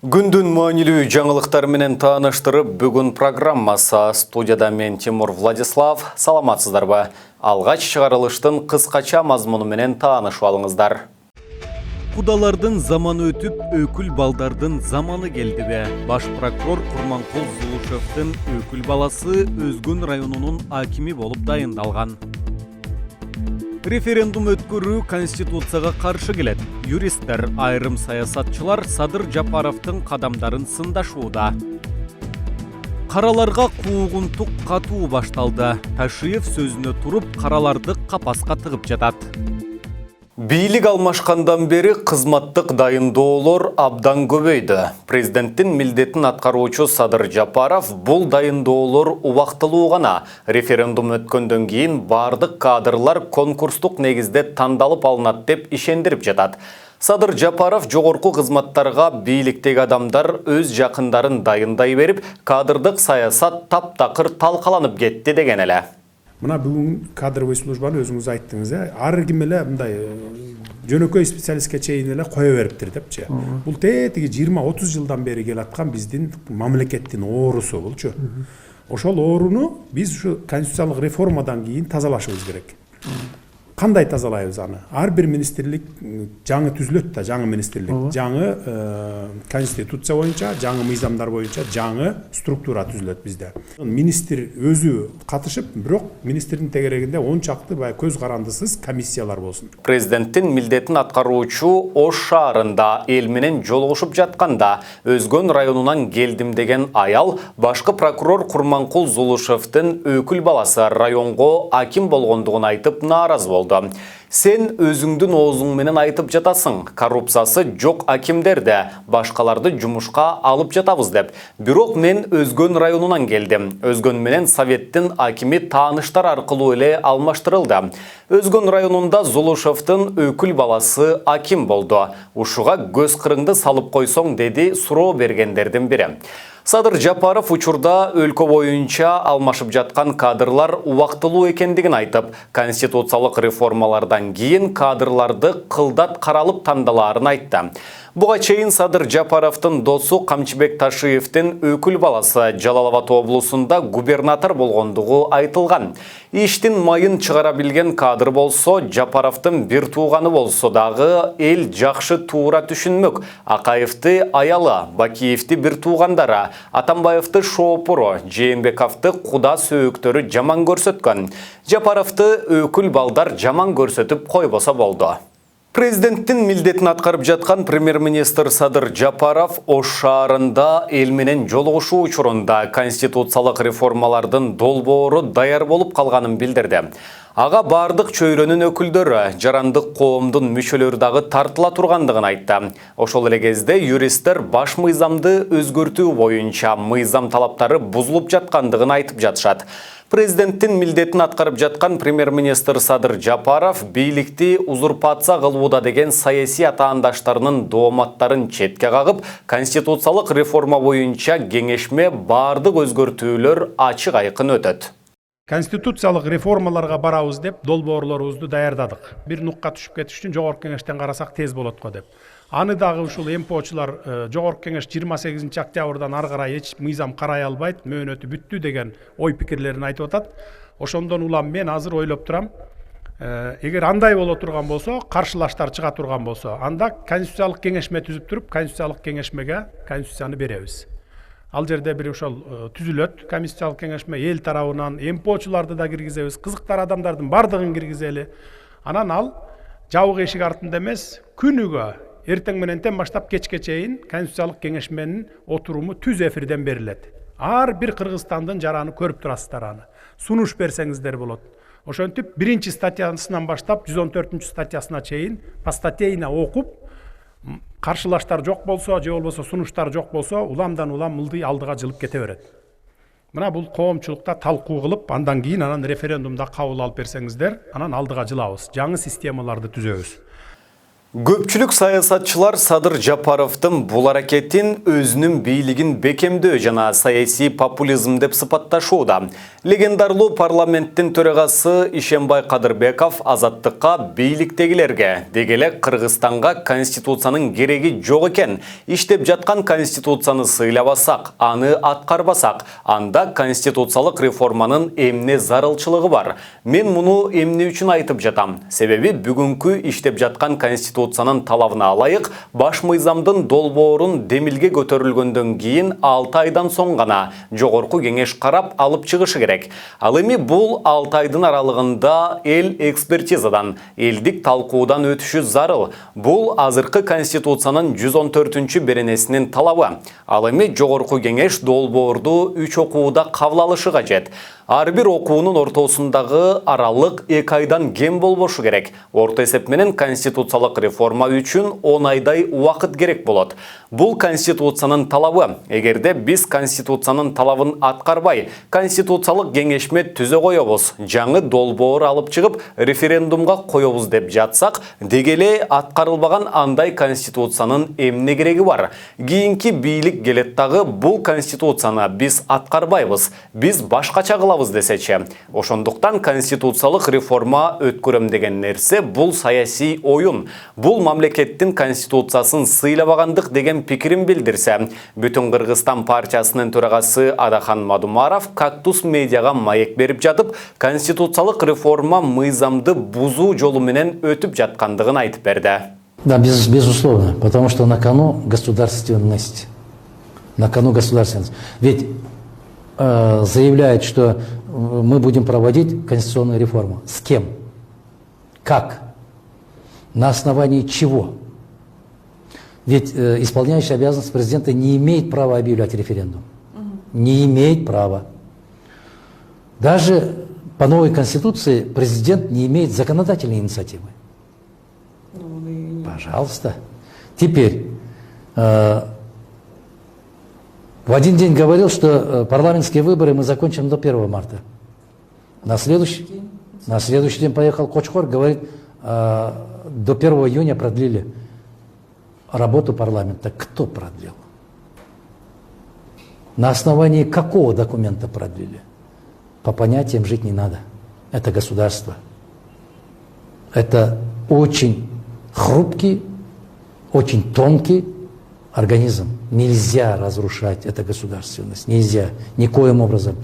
Күндүн маанилүү жаңылыктар менен тааныштырып, бүгүн программасы студияда мен Тимур Владислав. Саламатсыздарбы? Алгач чыгарылыштын кыскача мазмуну менен таанышып алыңыздар. Кудалардын заманы өтүп, өкүл балдардын заманы келдиби? Баш прокурор Курманкул Зулушевдин өкүл баласы Өзгөн районунун акими болуп дайындалган. Референдум өткөрүү Конституцияга каршы келет. Юристтер, айрым саясатчылар Садыр Жапаровдун кадамдарын сындашууда. Караларга куугунтук катуу башталды. Ташиев сөзүнө туруп, караларды капаска тыгып жатат. Бийлик алмашкандан бери кызматтык дайындоолор абдан көбөйдү. Президенттин милдетин аткаруучу Садыр Жапаров бул дайындоолор убактылуу гана. Референдум өткөндөн кийин бардык кадрлар конкурстук негизде тандалып алынат деп ишендирип жатат. Садыр Жапаров жогорку кызматтарга бийликтеги адамдар өз жакындарын дайындай берип, кадрдык саясат таптакыр талкаланып кетти деген эле. Мына бүгүн кадровый службаны өзүңүз айттыңыз, ар ким эле мындай жөнөкөй специалистке чейин эле кое бериптир депчи. Бул тетиги 20-30 жылдан бери келаткан биздин мамлекеттин оорусу булчу. Ошол ооруну биз ушу конституциялык реформадан кийин тазалашыбыз керек. Кандай тазалайбыз аны? Ар бир министрлик жаңы түзүлөт да, жаңы министрлик, жаңы конституция боюнча, жаңы мыйзамдар боюнча жаңы структура түзүлөт бизде. Министр өзү катышып, бирок министрдин тегерегинде 10 чакты көз карандысыз комиссиялар болсун. Президенттин милдетин аткаруучу Ош шаарында эл менен жолугушуп жатканда Өзгөн районунан келдим деген аял башкы прокурор Курманкул Зулушевдин өкүл баласы районго аким болгондугун айтып нааразы болду. Сен өзүңдүн оозуң менен айтып жатасың, коррупциясы жок акимдерде, башкаларды жумушка алып жатабыз деп. Бирок мен Өзгөн районунан келдим. Өзгөн менен советтин акими тааныштар аркылуу эле алмаштырылды. Өзгөн районунда Зулушевдин өкүл баласы аким болду. Ушуга көз кырыңды салып койсоң, деди суроо бергендердин бири. Садыр Жапаров учурда өлкө боюнча алмашып жаткан кадрлар убактылуу экендигин айтып, конституциялык реформалардан кийин кадрларды кылдат каралып тандалаарын айтты. Буга чейин Садыр Жапаровдун досу Камчыбек Ташиевдин өкүл баласы Жалал Абад облусунда губернатор болгондугу айтылган. Иштин майын чыгара билген кадр болсо, Жапаровдун бир тууганы болсо дагы эл жакшы туура түшүнмөк. Акаевди аялы, Бакиевди бир туугандары, Атамбаевди шоопуру, Жээнбековди куда сөөктөрү жаман көрсөткөн. Жапаровди өкүл балдар жаман көрсөтүп койбосо болду. Президенттин милдетин аткарып жаткан премьер-министр Садыр Жапаров Ош шаарында эл менен жолугушуу учурунда конституциялык реформалардын долбоору даяр болуп калганын билдирди. Ага бардык чөйрөнүн өкүлдөрү, жарандык коомдун мүчөлөрү дагы тартыла тургандыгын айтты. Ошол эле кезде юристтер баш мыйзамды өзгөртүү боюнча мыйзам талаптары бузулуп жаткандыгын айтып жатышат. Президенттин милдетин аткарып жаткан премьер-министр Садыр Жапаров бийликти узурпация кылууда деген саясий атаандаштарынын дооматтарын четке кагып, конституциялык реформа боюнча кеңешме бардык өзгөртүүлөр ачык айкын өтөт. Конституциялык реформаларга барабыз деп долбоорлорубузду даярдадык. Бир нукка түшүп кетиш үчүн жогорку кеңештен карасак тез болот го деп. Аны дагы ушул МПОчулар жогорку кеңеш 28 октябрдан ары карай эч мыйзам карай албайт, мөөнөтү бүттү деген ой пикирлерин айтып атат. Ошондон улам мен азыр ойлоп турам, эгер андай боло турган болсо, каршылаштар чыга турган болсо, анда конституциялык кеңешме түзүп туруп, конституциялык кеңешмеге конституцияны беребиз. Ал жерде бир ошол түзүлөт, конституциялык кеңешме эл тарабынан МПОчуларды да киргизебиз, кызыктар адамдардын бардыгын киргизели. Анан ал жабык эшик артында эмес, күнүгө эртең менен баштап кечке чейин конституциялык кеңешменин отуруму түз эфирден берилет. Ар бир Кыргызстандын жараны көрүп турасыздар аны. Сунуш берсеңиздер болот. Ошентип биринчи статьясынан баштап 114 статьясына чейин постатейна окуп, каршылаштар жок болсо, же болбосо сунуштар жок болсо, уламдан улам мылдый алдыга жылып кете берет. Мына бул коомчулукта талкуу кылып, андан кийин анан референдумда кабыл алып берсеңиздер, анан алдыга жылабыз. Жаңы системаларды түзөбүз. Көпчүлүк саясатчылар Садыр Жапаровдун бул аракетин өзүнүн бийлигин бекемдөө жана саясий популизм деп сыпатташууда. Легендарлуу парламенттин төрагасы Ишенбай Кадырбеков азаттыкка, бийликтегилерге, дегеле Кыргызстанга конституциянын кереги жок экен, иштеп жаткан конституцияны сыйлабасак, аны аткарбасак, анда конституциялык реформанын эмне зарылчылыгы бар. Мен муну эмне үчүн айтып жатам? Себеби бүгүнкү иштеп жаткан конституциянын талабына алайык, баш мыйзамдын долбоорун демилге көтөрүлгөндөн кийин 6 айдан соң гана жогорку кеңеш карап алып чыгышы керек. Ал эми бул 6 айдын аралыгында эл экспертизадан, элдик талкуудан өтүшү зарыл. Бул азыркы конституциянын 114 беренесинин талабы. Ал эми жогорку кеңеш долбоорду 3 окууда кабыл алышы кажет. Ар бир окуунун ортосундагы аралык 2 айдан кем болбошу керек. Орто эсеп менен конституциялык реформа үчүн 10 айдай убакыт керек болот. Бул конституциянын талабы. Эгерде биз конституциянын талабын аткарбай, конституциялык кеңешме түзө коебуз, жаңы долбоор алып чыгып референдумга коебуз деп жатсак, дегеле аткарылбаган андай конституциянын эмне кереги бар? Кийинки бийлик келет дагы бул конституцияны биз аткарбайбыз, биз башкача кылабыз десечи. Ошондуктан конституциялык реформа өткөрөм деген нерсе бул саясий оюн. Бул мамлекеттин конституциясын сыйлабагандык деген пикирин билдирсе, Бүтүн Кыргызстан партиясынын төрагасы Адахан Мадумаров Кактус медиага маек берип жатып, конституциялык реформа мыйзамды бузуу жолу менен өтүп жаткандыгын айтып берди. Да, безусловно, потому что на кону государственность. На кону государственность. Ведь заявляет, что мы будем проводить конституционную реформу. С кем? Как? На основании чего? Ведь исполняющий обязанности президента не имеет права объявлять референдум. Не имеет права. Даже по новой конституции президент не имеет законодательной инициативы. Пожалуйста. Теперь, в один день говорил, что парламентские выборы мы закончим до 1 марта. На следующий день поехал Кочхор, говорит, до 1 июня продлили работу парламента. Кто продлил? На основании какого документа продлили? По понятиям жить не надо. Это государство. Это очень хрупкий, очень тонкий организм. Нельзя разрушать эту государственность. Нельзя. Никоим образом.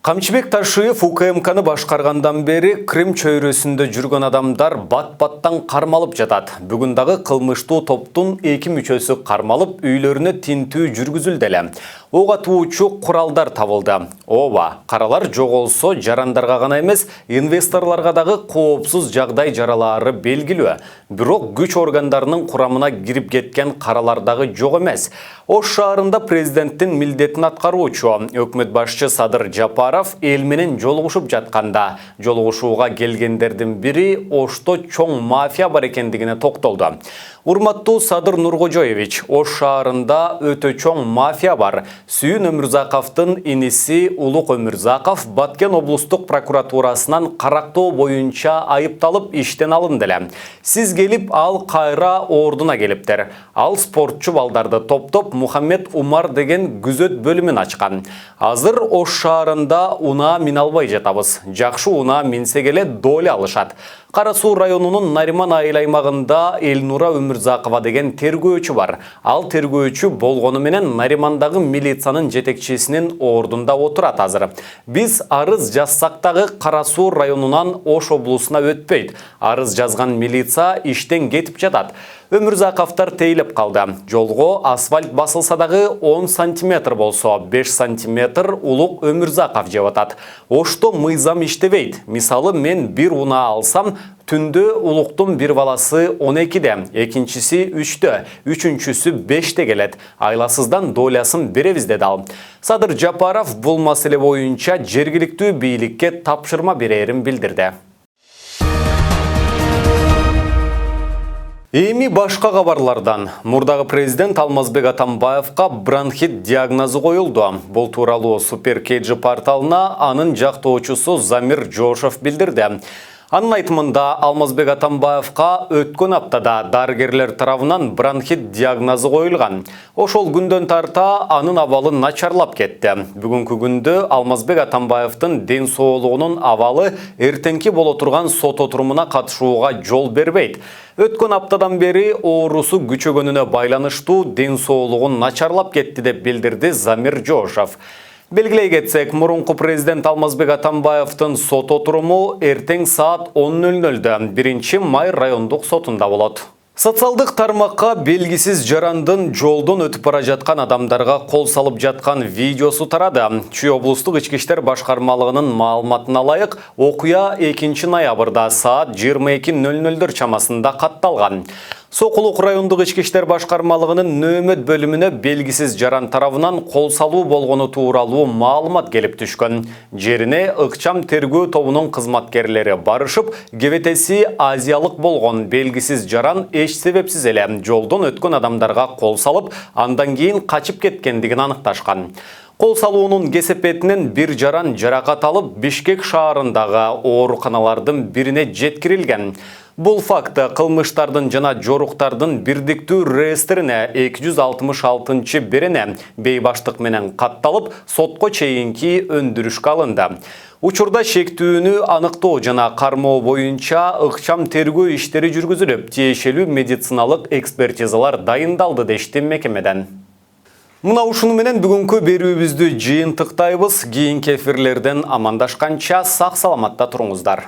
Камчыбек Ташиев УКМКны башкаргандан бери Крым чөйрөсүндө жүргөн адамдар бат-баттан кармалып жатат. Бүгүн дагы кылмыштуу топтун 2 мүчөсү кармалып, үйлөрүнө тинтүү жүргүзүлдү эле. Ок атуучу куралдар табылды. Ооба, каралар жоголсо жарандарга гана эмес, инвесторлорго дагы коопсуз жагдай жаралаары белгилүү. Бирок күч органдарынын курамына кирип кеткен каралар дагы жок эмес. Ош шаарында президенттин милдетин аткаруучу өкмөт башчы Садыр Жапаров эл менен жолугушуп жатканда, жолугушууга келгендердин бири Ошто чоң мафия бар экендигине токтолду. Урматтуу Садыр Нуркожоевич, Ош шаарында өтө чоң мафия бар. Сүйүн Өмүрзаковдун иниси Улук Өмүрзаков Баткен облустук прокуратурасынан карактоо боюнча айыпталып иштен алынды эле. Сиз келип, ал кайра ордуна келиптер. Ал спортчу балдарды топтоп Мухаммед Умар деген күзөт бөлүмүн ачкан. Азыр Ош шаарында унаа мин албай жатабыз. Жакшы унаа минсе келе доля алышат. Кара Суу районунун Нариман айыл аймагында Элнура Өмүрзакова деген тергөөчү бар. Ал тергөөчү болгону менен Наримандагы милициянын жетекчисинин ордунда отурат азыр. Биз арыз жазсак дагы Кара Суу районунан Ош облусуна өтпөйт. Арыз жазган милиция иштен кетип жатат. Өмүрзаковдор тейлеп калды. Жолго асфальт басылса дагы 10 сантиметр болсо, 5 сантиметр Улук Өмүрзаков жеп атат. Ошто мыйзам иштебейт. Мисалы мен бир унаа алсам, түндө Улуктун бир баласы 12-де, экинчиси 3-тө, үчүнчүсү 5-те келет. Айласыздан долясын беребиз деди ал. Садыр Жапаров бул маселе боюнча жергиликтүү бийликке тапшырма берерин билдирди. Эми башка кабарлардан. Мурдагы президент Алмазбек Атамбаевка бронхит диагнозу коюлду. Бул тууралуу Супер KG порталына анын жактоочусу Замир Жошов билдирди. Анын айтымында Алмазбек Атамбаевка өткөн аптада дарыгерлер тарабынан бронхит диагнозу коюлган. Ошол күндөн тарта анын абалы начарлап кетти. Бүгүнкү күндө Алмазбек Атамбаевдин ден соолугунун абалы эртеңки боло турган сот отурумуна катышууга жол бербейт. Өткөн аптадан бери оорусу күчөгөнүнө байланыштуу ден соолугун начарлап кетти деп билдирди Замир Жошов. Белгилей кетсек, мурунку президент Алмазбек Атамбаевдин сот отуруму эртең саат 10:00-дө 1 май райондук сотунда болот. Социалдык тармакка белгисиз жарандын жолдон өтүп бара жаткан адамдарга кол салып жаткан видеосу тарады. Чүй облустук ички иштер башкармалыгынын маалыматына ылайык, окуя 2 ноябрда саат 22:00 чамасында катталган. Сокулук райондук ички иштер башкармалыгынын нөөмөт бөлүмүнө белгисиз жаран тарабынан кол салуу болгону тууралуу маалымат келип түшкөн. Жерине ыкчам тергөө тобунун кызматкерлери барышып, кебетеси азиялык болгон белгисиз жаран эч себепсиз эле жолдон өткөн адамдарга кол салып, андан кийин качып кеткендигин аныкташкан. Кол салуунун кесепетинен бир жаран жаракат алып, Бишкек шаарындагы ооруканалардын бирине жеткирилген. Бул факты кылмыштардын жана жоруктардын бирдиктүү реестрине 266-берене бейбаштык менен катталып, сотко чейинки өндүрүшкө алынды. Учурда шектүүнү аныктоо жана кармоо боюнча ыкчам тергөө иштери жүргүзүлүп, тиешелүү медициналык экспертизалар дайындалды дешти мекемеден. Мына ушуну менен бүгүнкү берүүбүздү жыйынтыктайбыз. Кийинки эфирлерден амандашканча сак саламатта туруңуздар.